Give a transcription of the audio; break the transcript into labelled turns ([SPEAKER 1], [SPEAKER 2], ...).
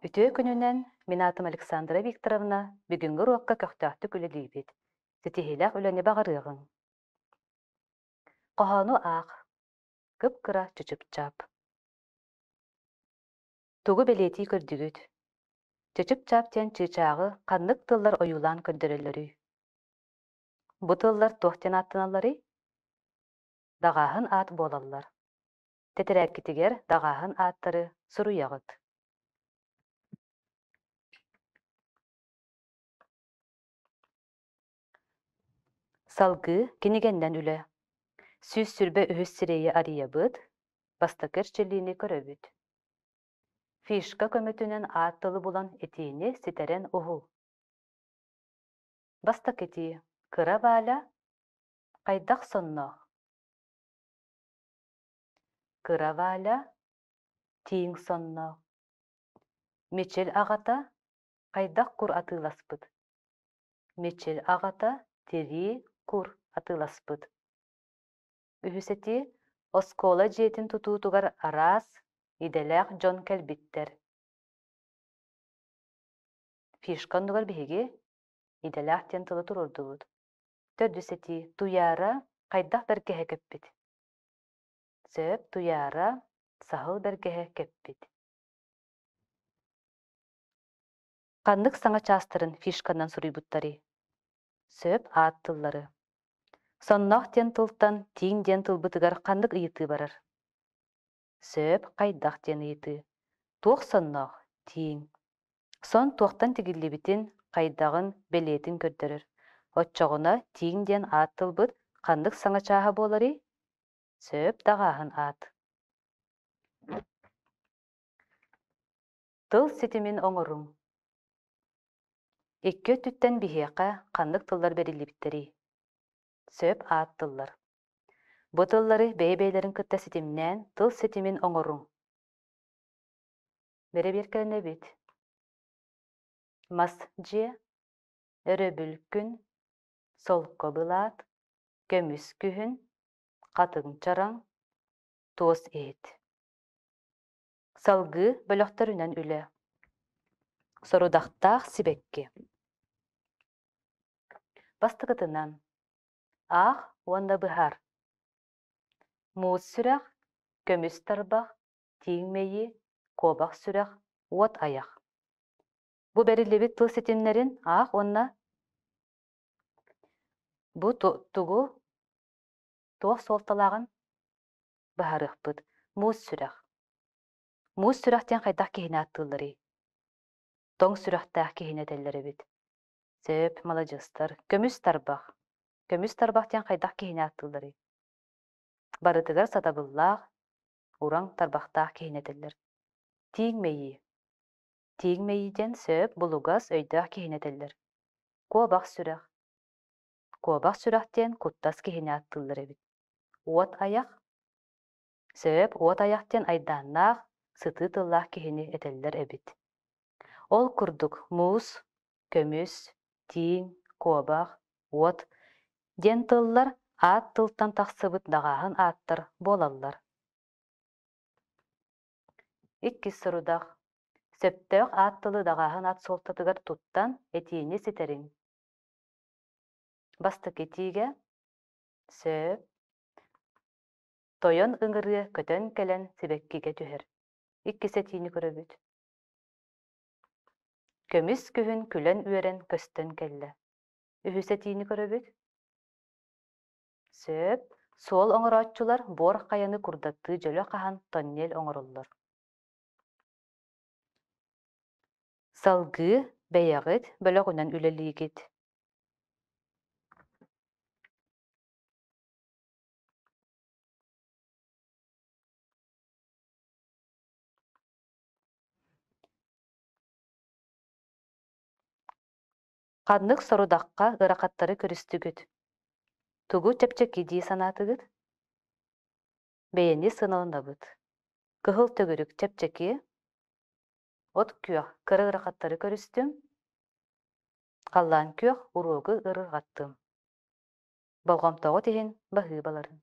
[SPEAKER 1] Ütüö күнүнен мен атым Александра Викторовна бүгүнгү уокка көктөктү күлелийбит. Сетихилэх үлөне багырыгың. Кохону аах, кыпкыра чучуп-чап. Тугу белети көрдүгүт. Чучуп-чап тен чычаагы каннык тыллар оюлан көрдөрөлөрү. Бу тыллар тохтен аттыналары дагааһын аат болаллар. Тетерээккитигер дагааһын ааттары суруягыт. Салгы кинигенден үле. Сүз сүрбе үһүс сирейи арыйабыт, бастакыр челлиини көрөбүт. Фишка көмөтүнен ааттылы булан этиини ситерен ухул. Бастакети кыра баала, кайдах соннох. Кыра баала, тииң соннох. Мечел агата, кайдах кур атыыласпыт. Мечел агата, тери кур атыыласпыт. Үһүсети оскола жиэтин тутуутугар араас, иделээх дьон кэлбиттер. Фишканнугар биһиги иделээх тен тылы турурдубут. Төрдүсети туяара кайдах бэргэһэ кэппит. Сөп туяара саһыл бэргэһэ кэппит. Каннык саҥа чаастарын фишканан суруйбуттары. Сөп ааттыллары. Соннох тен тылтан тииң ден тылбытыгар каннык ыйыты барар. Сөп кайдах тен ыйыты. Туох соннох тииң. Сон туохтан тигиллибитин кайдагын белетин көрдөрөр. Отчоҕуна тииң ден ааттылбыт каннык саҥа чааһа буолары. Сөп дагааһын аат. Тыл ситимин оҥоруң. Икки өттүттен биһиэхэ каннык тыллар берилибиттери. Сөп ааттыллар. Бу тыллары бэйэ-бэйэлэрин кытта ситимнээн тыл ситимин оҥоруң. Бере биэркэлэнэбит. Мас дьиэ, өрөбүлкүн, солко былаат, көмүс күһүн, катыҥ чараң, туос иһит. Салгыы бөлөхтөр үнэн үлэ. Сорудахтаах сибекки. Бастыгытынан. Аах уонна быһар. Муус сүрэх, көмүс тарбах, тииң мэйи, куобах сүрэх, уот аях. Бу берилибит тыл ситимнерин аах уонна бу тугу туох суолталаагын быһарыахпыт. Муус сүрэх. Муус сүрэхтен хайдах киһини ааттыыллары. Тоң сүрэхтээх киһини этэллэрибит. Сөп маладьыстар. Көмүс тарбах. Көмүс тарбахтен хайдах киһини ааттыыллары. Барытыгар сатабыллаах, ураң тарбахтаах киһини этэллэр. Тииң мэйи. Тииң мэйиден сөп булугас өйдөөх киһини этэллэр. Куобах сүрэх. Куобах сүрэхтен куттас киһини ааттыылларыбит. Уот аях. Сөп уот аяхтен айдааннаах сыты тыллаах киһини этэллэр эбит. Ол курдук муус, көмүс, тииң, куобах, уот ден тыллар аат тылтан тахсыбыт дагааһын ааттар буолаллар. Иккис сорудах. Сөптөөх аат тылы дагааһын аат суолтатыгар туттан этиини ситериң. Бастыкетииге сөп тойон ыҥырыа көтөн кэлэн сибеккиге түһэр. Иккис этиини көрөбүт. Көмүс күһүн күлэн үөрэн көстөн кэллэ. Үһүс этиини көрөбүт. Сөп суол оҥорооччулар буорах кайаны курдаттыы дьөлө хаһан тонньел оҥороллор. Салгыы бэйэҕит бөлөҕүнэн үлэлиигит. Каннык сорудахха ыракаттары көрүстүгүт. Тугу чэпчэки дии санаатыгыт. Бэйэни сыналанабыт. Кыһыл төгүрүк чэпчэки от күөх кыры ыракаттары көрүстүм. Халлаан күөх уруогу ырыргаттым. Болгомтоҕо тиһин баһыы баларын.